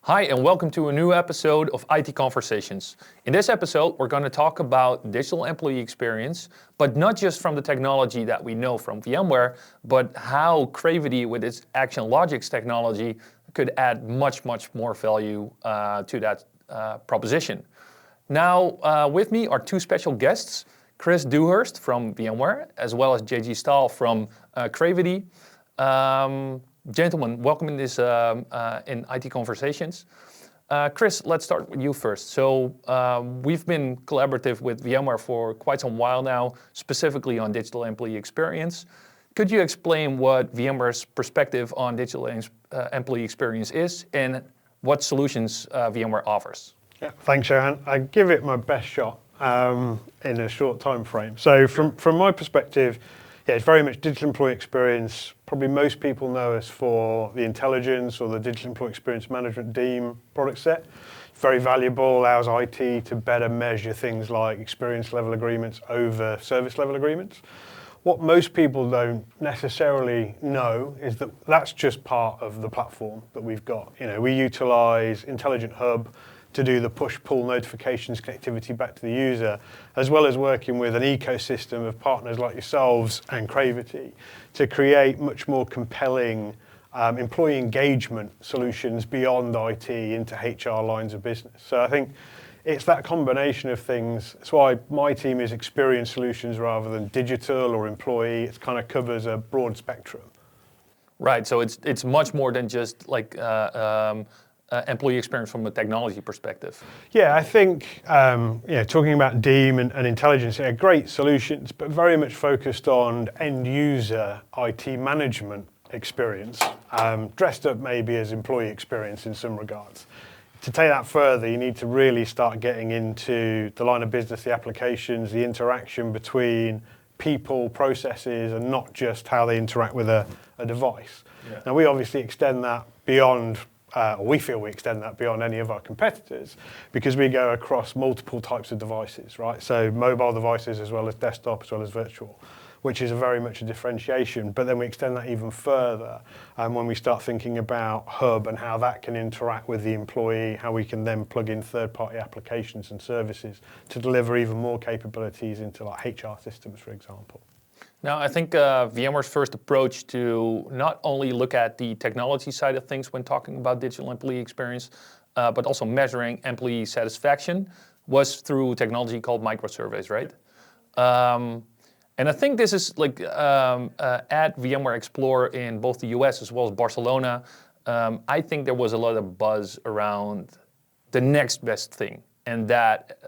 Hi, and welcome to a new episode of IT Conversations. In this episode, we're going to talk about digital employee experience, but not just from the technology that we know from VMware, but how Cravety with its ActionLogics technology could add much more value to that proposition. Now, with me are two special guests, Chris Dewhirst from VMware, as well as JG Staal from Cravety. Gentlemen, welcome in this in IT Conversations. Chris, let's start with you first. So we've been collaborative with VMware for quite some while now, specifically on digital employee experience. Could you explain what VMware's perspective on digital employee experience is and what solutions VMware offers? Yeah, thanks, Johan. I give it my best shot in a short time frame. So from my perspective, yeah, it's very much digital employee experience. Probably most people know us for the intelligence or the digital employee experience management DEEM product set. It's very valuable, allows IT to better measure things like experience level agreements over service level agreements. What most people don't necessarily know is that that's just part of the platform that we've got. You know, we utilize Intelligent Hub to do the push-pull notifications connectivity back to the user, as well as working with an ecosystem of partners like yourselves and Cravety to create much more compelling employee engagement solutions beyond IT into HR lines of business. So I think it's that combination of things. That's why my team is experience solutions rather than digital or employee. It kind of covers a broad spectrum. Right, so it's much more than just like employee experience from a technology perspective. Yeah, I think talking about DEEM and intelligence, great solutions, but very much focused on end user IT management experience, dressed up maybe as employee experience in some regards. To take that further, you need to really start getting into the line of business, the applications, the interaction between people, processes, and not just how they interact with a device. Yeah. Now, we obviously extend that beyond we feel we extend that beyond any of our competitors because we go across multiple types of devices, right? So mobile devices as well as desktop as well as virtual, which is very much a differentiation. But then we extend that even further when we start thinking about Hub and how that can interact with the employee, how we can then plug in third-party applications and services to deliver even more capabilities into like HR systems, for example. Now, I think VMware's first approach to not only look at the technology side of things when talking about digital employee experience, but also measuring employee satisfaction was through technology called microsurveys, right? And I think this is like at VMware Explore in both the US as well as Barcelona, I think there was a lot of buzz around the next best thing. And that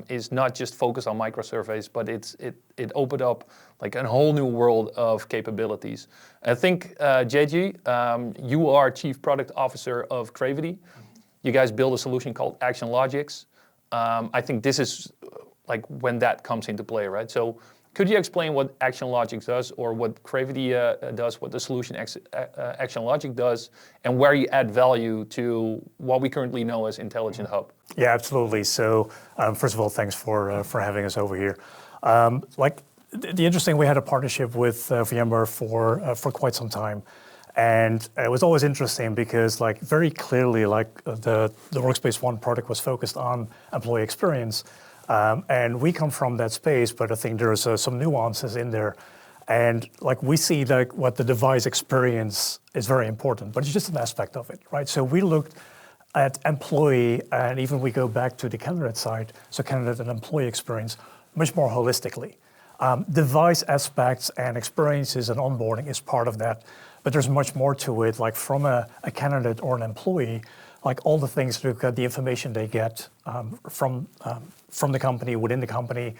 is not just focused on microsurveys, but it opened up like a whole new world of capabilities. I think, JG, you are Chief Product Officer of Cravety. You guys build a solution called ActionLogics. I think this is like when that comes into play, right? So could you explain what ActionLogics does or what Cravety does, what the solution ActionLogic does, and where you add value to what we currently know as Intelligent Hub? Yeah, absolutely. So first of all, thanks for having us over here. The interesting, we had a partnership with VMware for quite some time. And it was always interesting because like very clearly like the Workspace ONE product was focused on employee experience. And we come from that space, but I think there's some nuances in there. And like we see like what the device experience is very important, but it's just an aspect of it, right? So we looked at employee, and even we go back to the candidate side, so candidate and employee experience, much more holistically. Device aspects and experiences and onboarding is part of that, but there's much more to it, like from a candidate or an employee, like all the things, the information they get from the company, within the company,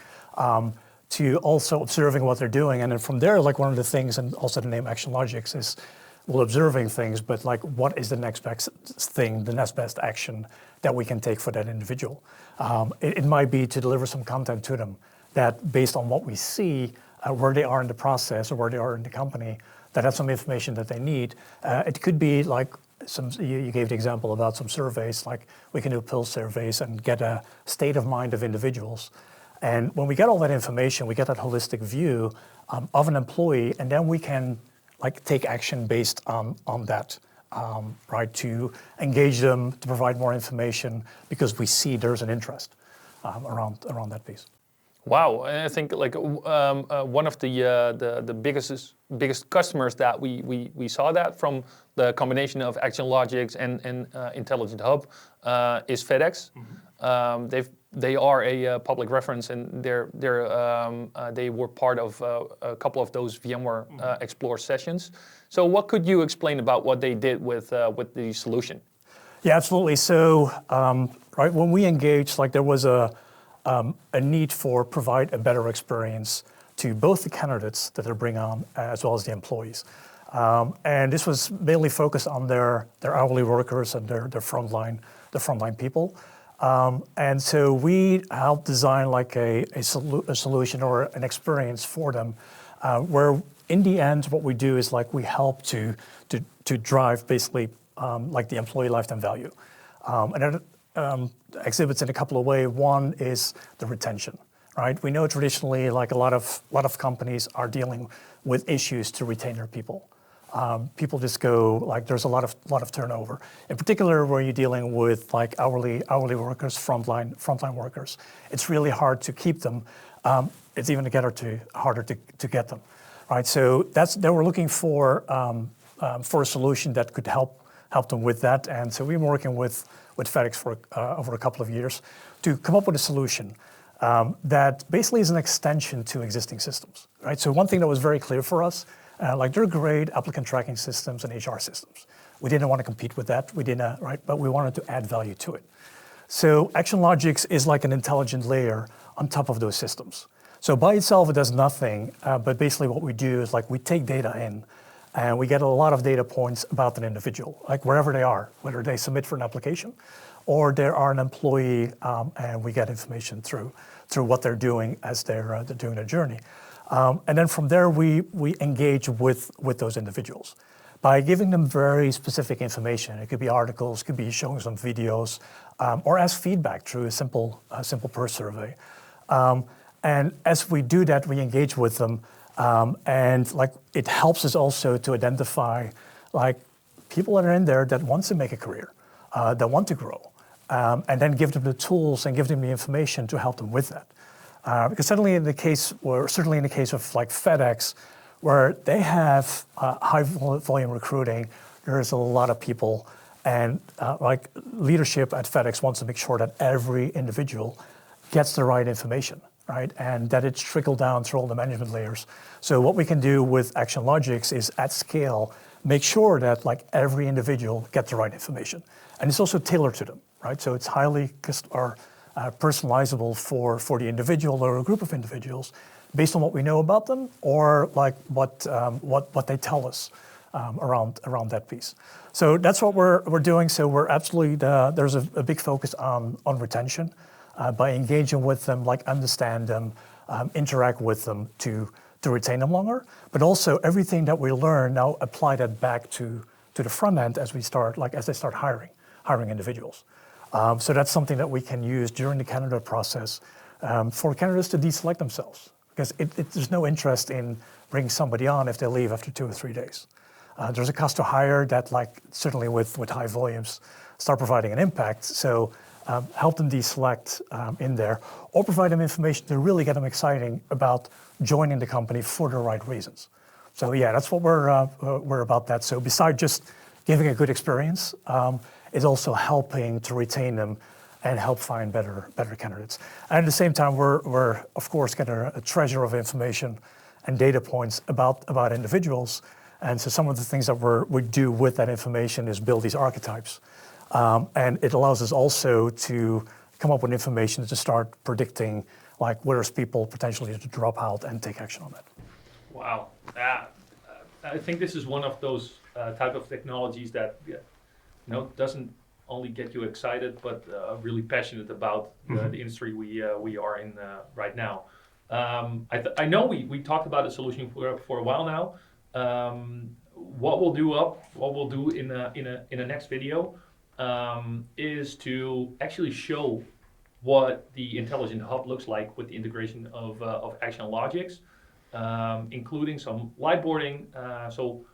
to also observing what they're doing. And then from there, like one of the things, and also the name ActionLogics is, well, observing things, but like what is the next best thing, the next best action that we can take for that individual? It might be to deliver some content to them that based on what we see, where they are in the process or where they are in the company, that has some information that they need. It could be like you gave the example about some surveys, like we can do pulse surveys and get a state of mind of individuals. And when we get all that information, we get that holistic view of an employee, and then we can like take action based on that. right, to engage them, to provide more information, because we see there's an interest around that piece. Wow, and I think like one of the biggest customers that we saw that from the combination of ActionLogics and Intelligent Hub is FedEx. They are a public reference, and they were part of a couple of those VMware Explore sessions. So what could you explain about what they did with the solution? Yeah, absolutely. So right, when we engaged, like there was a need for provide a better experience to both the candidates that they bring on as well as the employees. And this was mainly focused on their hourly workers and their frontline people. And so we helped design like a solution or an experience for them, where in the end what we do is like we help to drive basically like the employee lifetime value. And that exhibits in a couple of ways. One is the retention, right? We know traditionally like a lot of companies are dealing with issues to retain their people. People just go, like there's a lot of turnover. In particular, where you're dealing with like hourly workers, frontline workers, it's really hard to keep them. It's even harder to get them, right? So they were looking for a solution that could help them with that. And so we've been working with FedEx for over a couple of years to come up with a solution that basically is an extension to existing systems, right? So one thing that was very clear for us, like they're great applicant tracking systems and HR systems. We didn't want to compete with that. We didn't, right? But we wanted to add value to it. So ActionLogics is like an intelligent layer on top of those systems. So by itself, it does nothing. But basically what we do is like we take data in and we get a lot of data points about an individual, like wherever they are, whether they submit for an application or they are an employee, and we get information through what they're doing as they're doing their journey. And then from there, we engage with those individuals by giving them very specific information. It could be articles, it could be showing some videos, or as feedback through a simple PER survey. And as we do that, we engage with them, and like it helps us also to identify like people that are in there that want to make a career, that want to grow, and then give them the tools and give them the information to help them with that. Because certainly in the case of like FedEx, where they have high volume recruiting, there's a lot of people, and like leadership at FedEx wants to make sure that every individual gets the right information, right? And that it's trickled down through all the management layers. So what we can do with ActionLogics is at scale, make sure that like every individual gets the right information. And it's also tailored to them, right? So it's highly personalizable for the individual or a group of individuals based on what we know about them or like what they tell us around that piece. So that's what we're doing. So we're absolutely, there's a big focus on retention by engaging with them, like understand them, interact with them to retain them longer, but also everything that we learn now apply that back to the front end as they start hiring individuals. So that's something that we can use during the candidate process for candidates to deselect themselves, because there's no interest in bringing somebody on if they leave after 2 or 3 days. There's a cost to hire that, like certainly with high volumes, start providing an impact. So help them deselect in there, or provide them information to really get them exciting about joining the company for the right reasons. So yeah, that's what we're about that. So besides just giving a good experience, is also helping to retain them and help find better candidates. And at the same time, we're of course getting a treasure of information and data points about individuals. And so some of the things that we do with that information is build these archetypes. And it allows us also to come up with information to start predicting like where's people potentially to drop out and take action on that. Wow. I think this is one of those type of technologies that doesn't only get you excited, but really passionate about the industry we are in right now. I know we talked about the solution for a while now. What we'll do in the next video is to actually show what the Intelligent Hub looks like with the integration of ActionLogics, including some whiteboarding. So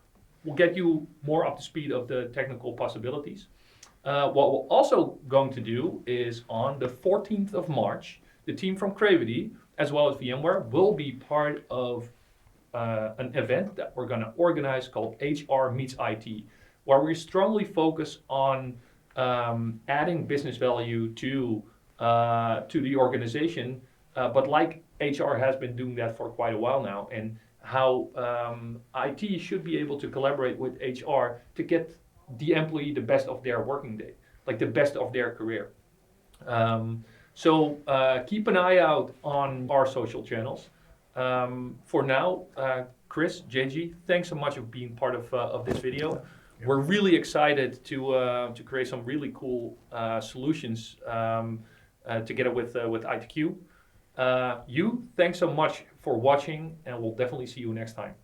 will get you more up to speed of the technical possibilities. What we're also going to do is on the 14th of March, the team from Cravety, as well as VMware, will be part of an event that we're going to organize called HR Meets IT, where we strongly focus on adding business value to the organization, but like HR has been doing that for quite a while now, and how IT should be able to collaborate with HR to get the employee the best of their working day, like the best of their career. So keep an eye out on our social channels. For now, Chris, JG, thanks so much for being part of this video. We're really excited to create some really cool solutions together with ITQ. Thanks so much for watching, and we'll definitely see you next time.